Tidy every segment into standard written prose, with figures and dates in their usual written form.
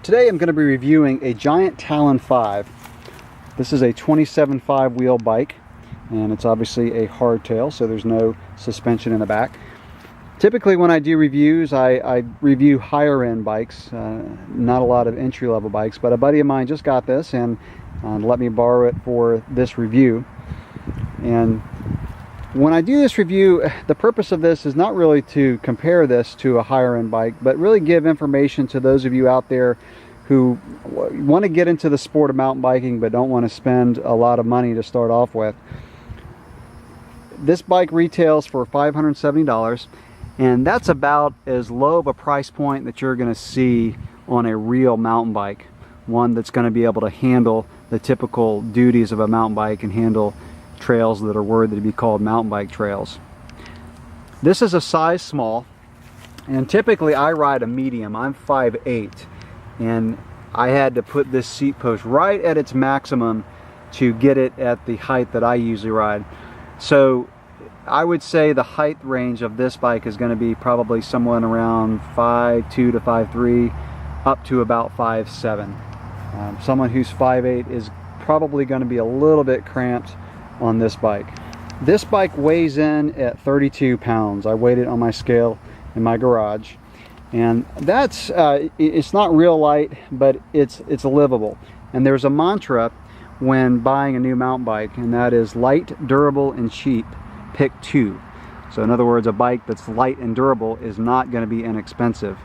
Today I'm going to be reviewing a Giant Talon 5. This is a 27.5 wheel bike, and it's obviously a hardtail, so there's no suspension in the back. Typically when I do reviews, I review higher end bikes, not a lot of entry-level bikes, but a buddy of mine just got this and let me borrow it for this review. And when I do this review, the purpose of this is not really to compare this to a higher end bike, but really give information to those of you out there who want to get into the sport of mountain biking but don't want to spend a lot of money to start off with. This bike retails for $570, and that's about as low of a price point that you're going to see on a real mountain bike. One that's going to be able to handle the typical duties of a mountain bike and handle trails that are worthy to be called mountain bike trails. This is a size small, and typically I ride a medium. I'm 5'8", and I had to put this seat post right at its maximum to get it at the height that I usually ride. So I would say the height range of this bike is going to be probably somewhere around 5'2" to 5'3", up to about 5'7". Someone who's 5'8" is probably going to be a little bit cramped on this bike. This bike weighs in at 32 pounds. I weighed it on my scale in my garage, and that's it's not real light, but it's livable. And there's a mantra when buying a new mountain bike, and that is light, durable, and cheap. Pick two. So in other words, a bike that's light and durable is not going to be inexpensive.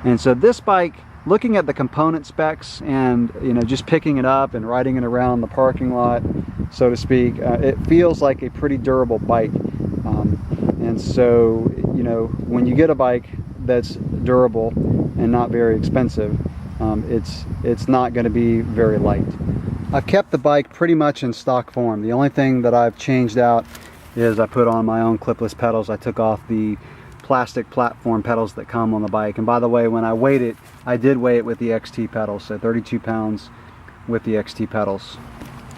And so this bike, looking at the component specs and just picking it up and riding it around the parking lot, so to speak, it feels like a pretty durable bike. And so when you get a bike that's durable and not very expensive, it's not going to be very light. I've kept the bike pretty much in stock form. The only thing that I've changed out is I put on my own clipless pedals. I took off the plastic platform pedals that come on the bike. And by the way, when I weighed it, I did weigh it with the XT pedals, so 32 pounds with the XT pedals.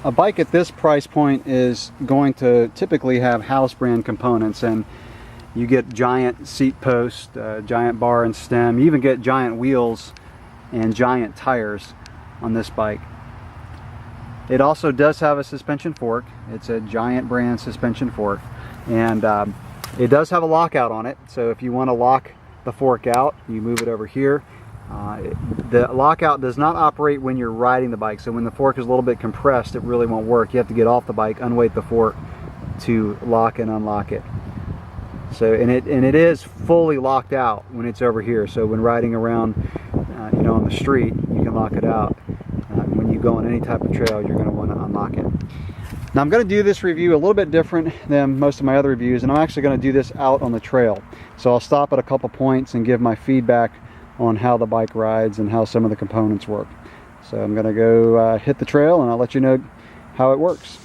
A bike at this price point is going to typically have house brand components, and you get giant seat post, giant bar and stem. You even get giant wheels and giant tires on this bike. It also does have a suspension fork. It's a Giant brand suspension fork, and it does have a lockout on it. So if you want to lock the fork out, you move it over here. The lockout does not operate when you're riding the bike, so when the fork is a little bit compressed, it really won't work. You have to get off the bike, unweight the fork to lock and unlock it. So and it is fully locked out when it's over here. So when riding around, on the street, you can lock it out. When you go on any type of trail, you're going to want to unlock it. Now I'm going to do this review a little bit different than most of my other reviews, and I'm actually going to do this out on the trail. So I'll stop at a couple points and give my feedback on how the bike rides and how some of the components work. So I'm going to go hit the trail, and I'll let you know how it works.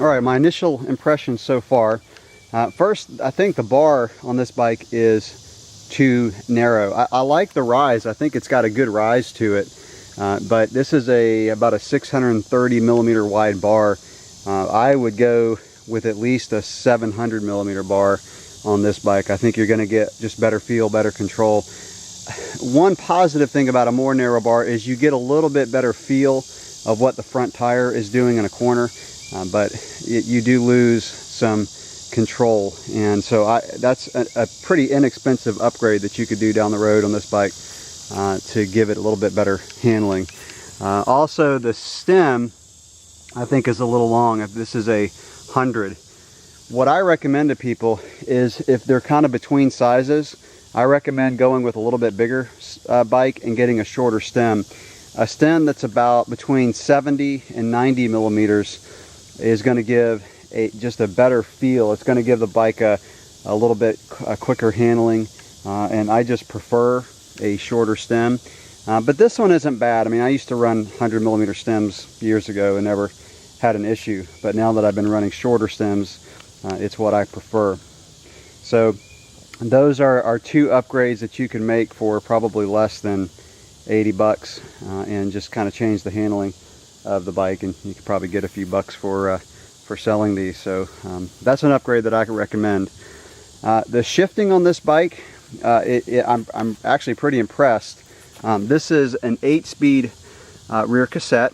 All right, my initial impressions so far. First, I think the bar on this bike is too narrow. I like the rise. I think it's got a good rise to it. But this is about a 630 millimeter wide bar. I would go with at least a 700 millimeter bar on this bike. I think you're going to get just better feel, better control. One positive thing about a more narrow bar is you get a little bit better feel of what the front tire is doing in a corner, but you do lose some control. And so that's a pretty inexpensive upgrade that you could do down the road on this bike to give it a little bit better handling. Also, the stem I think is a little long. If this is a 100, what I recommend to people is if they're kind of between sizes, I recommend going with a little bit bigger bike and getting a shorter stem. A stem that's about between 70 and 90 millimeters is going to give just a better feel. It's going to give the bike a little bit quicker handling, and I just prefer a shorter stem. But this one isn't bad. I mean, I used to run 100 millimeter stems years ago and never had an issue, but now that I've been running shorter stems, it's what I prefer. So those are two upgrades that you can make for probably less than 80 bucks, and just kind of change the handling of the bike, and you could probably get a few bucks for selling these. So that's an upgrade that I can recommend. The shifting on this bike, I'm actually pretty impressed. This is an 8-speed rear cassette,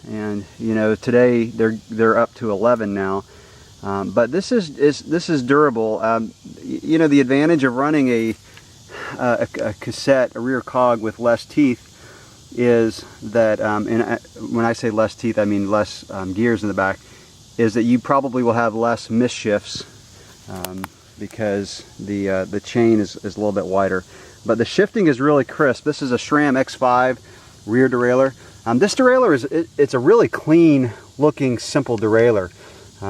and you know, today they're up to 11 now. But this is durable. You know, the advantage of running a cassette, a rear cog with less teeth, is that, when I say less teeth, I mean less gears in the back, is that you probably will have less misshifts because the chain is a little bit wider. But the shifting is really crisp. This is a SRAM X5 rear derailleur. This derailleur it's a really clean looking, simple derailleur.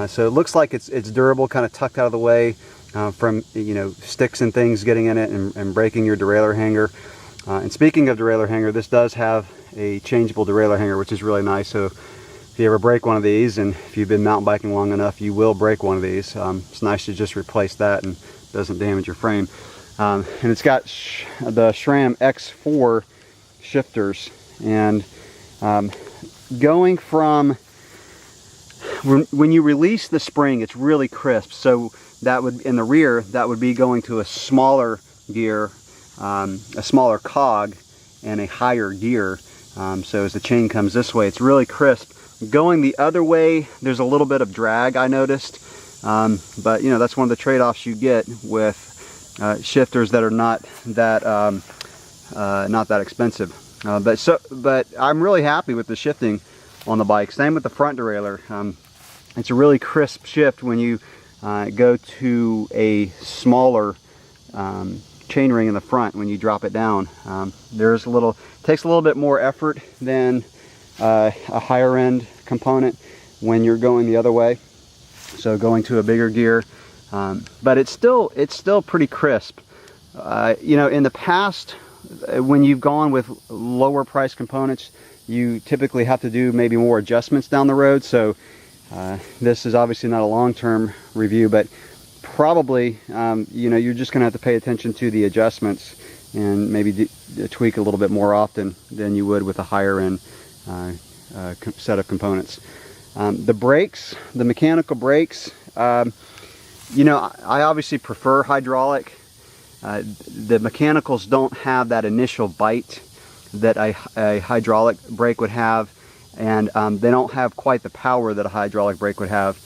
So it looks like it's durable, kind of tucked out of the way from, you know, sticks and things getting in it and breaking your derailleur hanger. And speaking of derailleur hanger, this does have a changeable derailleur hanger, which is really nice. So if you ever break one of these, and if you've been mountain biking long enough, you will break one of these. It's nice to just replace that and it doesn't damage your frame. And it's got the SRAM X4 shifters, and going from when you release the spring, it's really crisp. So that would, in the rear, that would be going to a smaller gear, a smaller cog, and a higher gear. So as the chain comes this way, it's really crisp. Going the other way, there's a little bit of drag, I noticed. But you know, that's one of the trade-offs you get with shifters that are not that expensive. But I'm really happy with the shifting on the bike. Same with the front derailleur. It's a really crisp shift when you go to a smaller chain ring in the front. When you drop it down, takes a little bit more effort than a higher end component when you're going the other way. So going to a bigger gear, but it's still pretty crisp. You know, in the past, when you've gone with lower price components, you typically have to do maybe more adjustments down the road. So this is obviously not a long-term review, but probably you know, you're just gonna have to pay attention to the adjustments and maybe tweak a little bit more often than you would with a higher end set of components. The brakes, the mechanical brakes, you know, I obviously prefer hydraulic. The mechanicals don't have that initial bite that a hydraulic brake would have, and they don't have quite the power that a hydraulic brake would have,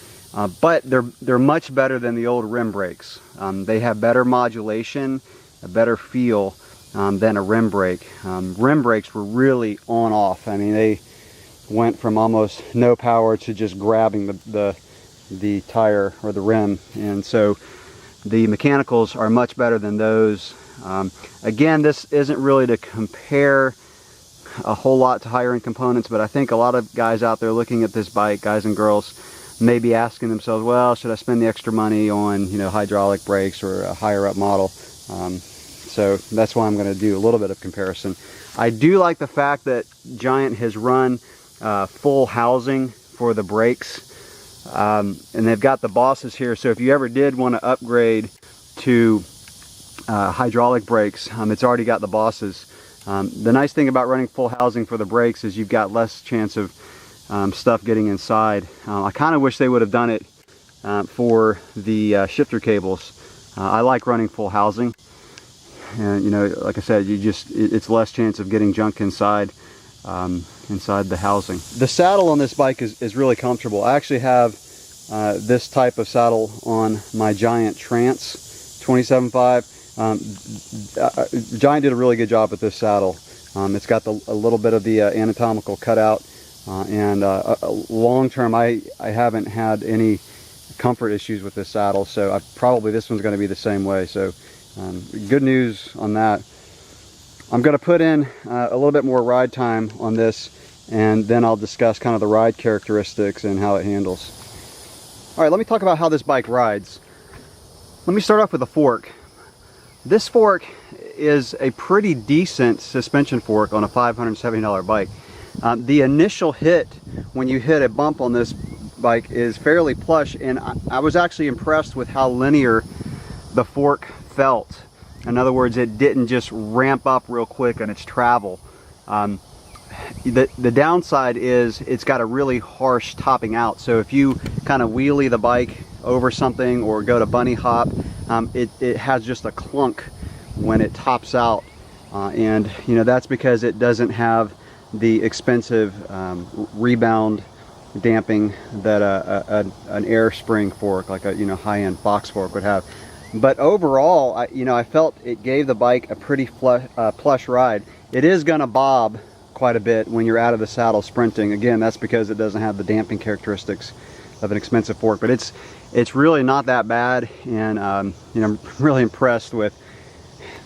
but they're much better than the old rim brakes. They have better modulation, a better feel than a rim brake. Rim brakes were really on off. I mean, they went from almost no power to just grabbing the tire or the rim, and so the mechanicals are much better than those. Again, this isn't really to compare a whole lot to higher end components, but I think a lot of guys out there looking at this bike, guys and girls, may be asking themselves, well, should I spend the extra money on, you know, hydraulic brakes or a higher up model? So that's why I'm going to do a little bit of comparison. I do like the fact that Giant has run full housing for the brakes, and they've got the bosses here, so if you ever did want to upgrade to hydraulic brakes, it's already got the bosses. The nice thing about running full housing for the brakes is you've got less chance of stuff getting inside. I kind of wish they would have done it for the shifter cables. I like running full housing, and you know, like I said, it's less chance of getting junk inside the housing. The saddle on this bike is really comfortable. I actually have this type of saddle on my Giant Trance 27.5. Giant did a really good job with this saddle. It's got a little bit of the anatomical cutout, and long term I haven't had any comfort issues with this saddle, so probably this one's going to be the same way. So good news on that. I'm going to put in a little bit more ride time on this, and then I'll discuss kind of the ride characteristics and how it handles. All right, let me talk about how this bike rides. Let me start off with the fork. This fork is a pretty decent suspension fork on a $570 bike. The initial hit when you hit a bump on this bike is fairly plush, and I was actually impressed with how linear the fork felt. In other words, it didn't just ramp up real quick on its travel. The downside is it's got a really harsh topping out, so if you kind of wheelie the bike over something or go to bunny hop, it has just a clunk when it tops out. and you know, that's because it doesn't have the expensive rebound damping that an air spring fork, like a, you know, high-end box fork would have. But overall, I felt it gave the bike a pretty plush ride. It is going to bob quite a bit when you're out of the saddle sprinting. Again, that's because it doesn't have the damping characteristics of an expensive fork, but it's really not that bad. And you know, I'm really impressed with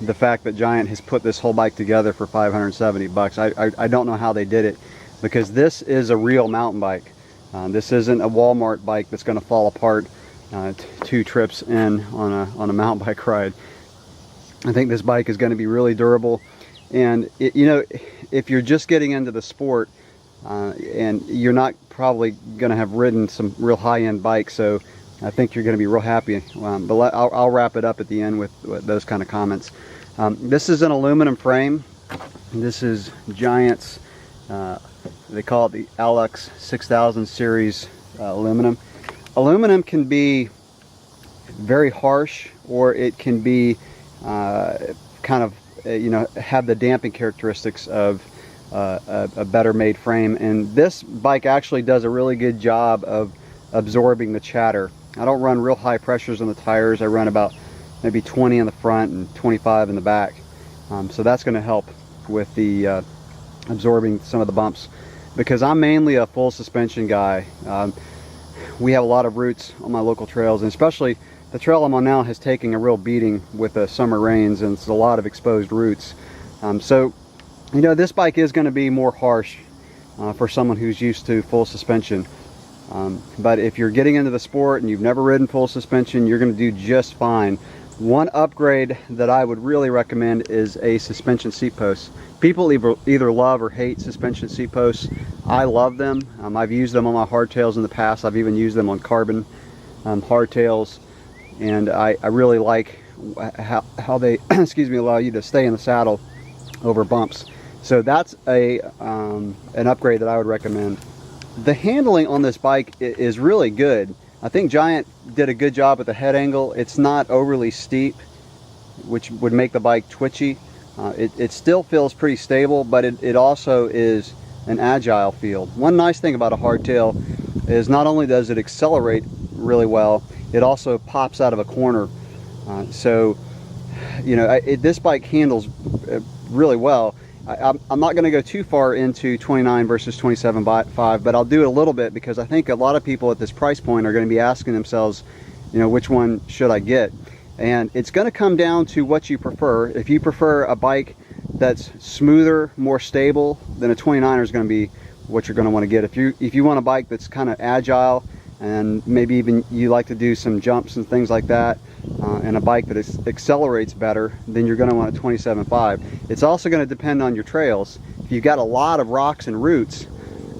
the fact that Giant has put this whole bike together for 570 bucks. I don't know how they did it, because this is a real mountain bike. This isn't a Walmart bike that's going to fall apart 2 trips in on a mountain bike ride. I think this bike is going to be really durable. And you know, if you're just getting into the sport, and you're not probably going to have ridden some real high-end bikes, so I think you're going to be real happy. But I'll wrap it up at the end with those kind of comments. This is an aluminum frame. This is Giant's, they call it the LX 6000 series aluminum. Aluminum can be very harsh, or it can be kind of, you know, have the damping characteristics of a better made frame. And this bike actually does a really good job of absorbing the chatter. I don't run real high pressures on the tires. I run about maybe 20 in the front and 25 in the back. So that's going to help with the absorbing some of the bumps, because I'm mainly a full suspension guy. We have a lot of roots on my local trails, and especially the trail I'm on now has taken a real beating with the summer rains, and it's a lot of exposed roots. So, you know, this bike is going to be more harsh for someone who's used to full suspension. But if you're getting into the sport and you've never ridden full suspension, you're going to do just fine. One upgrade that I would really recommend is a suspension seat post. People either love or hate suspension seat posts. I love them. I've used them on my hardtails in the past. I've even used them on carbon hardtails, and I really like how they excuse me, allow you to stay in the saddle over bumps. So that's an upgrade that I would recommend. The handling on this bike is really good. I think Giant did a good job with the head angle. It's not overly steep, which would make the bike twitchy. It still feels pretty stable, but it also is an agile feel. One nice thing about a hardtail is not only does it accelerate really well, it also pops out of a corner. So, you know, this bike handles really well. I'm not going to go too far into 29 versus 27.5, but I'll do it a little bit, because I think a lot of people at this price point are going to be asking themselves, you know, which one should I get? And it's going to come down to what you prefer. If you prefer a bike that's smoother, more stable, then a 29er is going to be what you're going to want to get. If you want a bike that's kind of agile, and maybe even you like to do some jumps and things like that, and a bike that accelerates better, then you're going to want a 27.5. It's also going to depend on your trails. If you've got a lot of rocks and roots,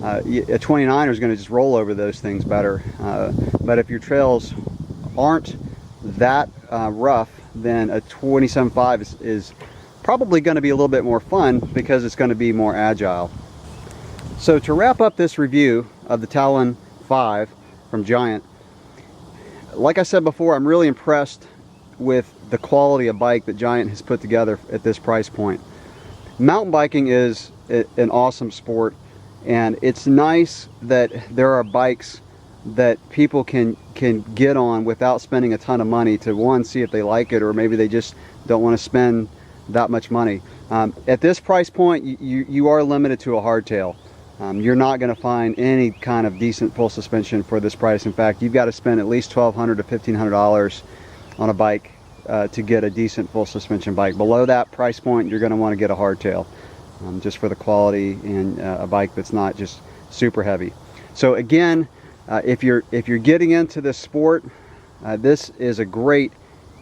a 29er is going to just roll over those things better. But if your trails aren't that rough, then a 27.5 is probably going to be a little bit more fun, because it's going to be more agile. So to wrap up this review of the Talon 5 from Giant, like I said before, I'm really impressed with the quality of bike that Giant has put together at this price point. Mountain biking is an awesome sport, and it's nice that there are bikes that people can get on without spending a ton of money to, one, see if they like it, or maybe they just don't want to spend that much money. At this price point, you are limited to a hardtail. You're not going to find any kind of decent full suspension for this price. In fact, you've got to spend at least $1,200 to $1,500 on a bike to get a decent full suspension bike. Below that price point, you're going to want to get a hardtail, just for the quality, and a bike that's not just super heavy. So again, if you're getting into this sport, this is a great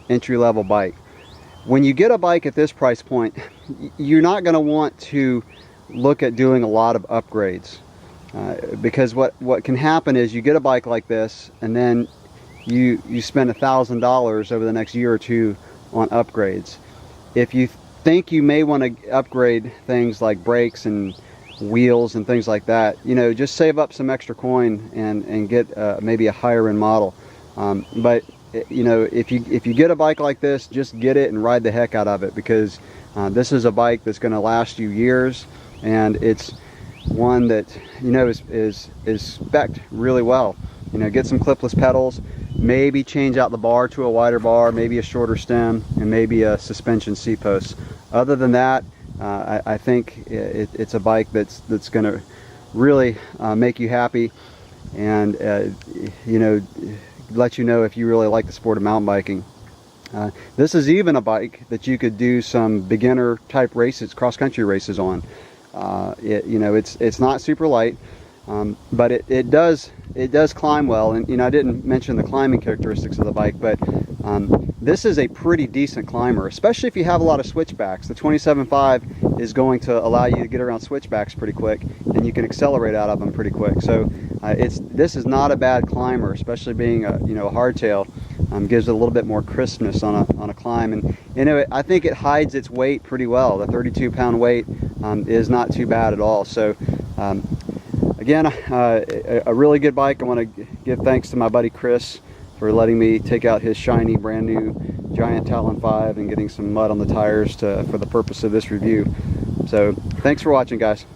entry-level bike. When you get a bike at this price point, you're not going to want to look at doing a lot of upgrades, because what can happen is you get a bike like this, and then you spend $1,000 over the next year or two on upgrades. If you think you may want to upgrade things like brakes and wheels and things like that, you know, just save up some extra coin and get maybe a higher end model. But you know, if you get a bike like this, just get it and ride the heck out of it, because This is a bike that's going to last you years, and it's one that, you know, is spec'd really well. You know, get some clipless pedals, maybe change out the bar to a wider bar, maybe a shorter stem, and maybe a suspension seat post. Other than that, I think it's a bike that's going to really make you happy, and you know, let you know if you really like the sport of mountain biking. This is even a bike that you could do some beginner type races, cross-country races on. You know, it's not super light, but it does climb well. And you know, I didn't mention the climbing characteristics of the bike, but this is a pretty decent climber, especially if you have a lot of switchbacks. The 27.5 is going to allow you to get around switchbacks pretty quick, and you can accelerate out of them pretty quick. So this is not a bad climber, especially being a, you know, a hardtail. Gives it a little bit more crispness on a climb, and you know, I think it hides its weight pretty well. The 32-pound weight is not too bad at all. So again, a really good bike. I want to give thanks to my buddy Chris for letting me take out his shiny brand new giant Talon 5 and getting some mud on the tires for the purpose of this review. So thanks for watching, guys.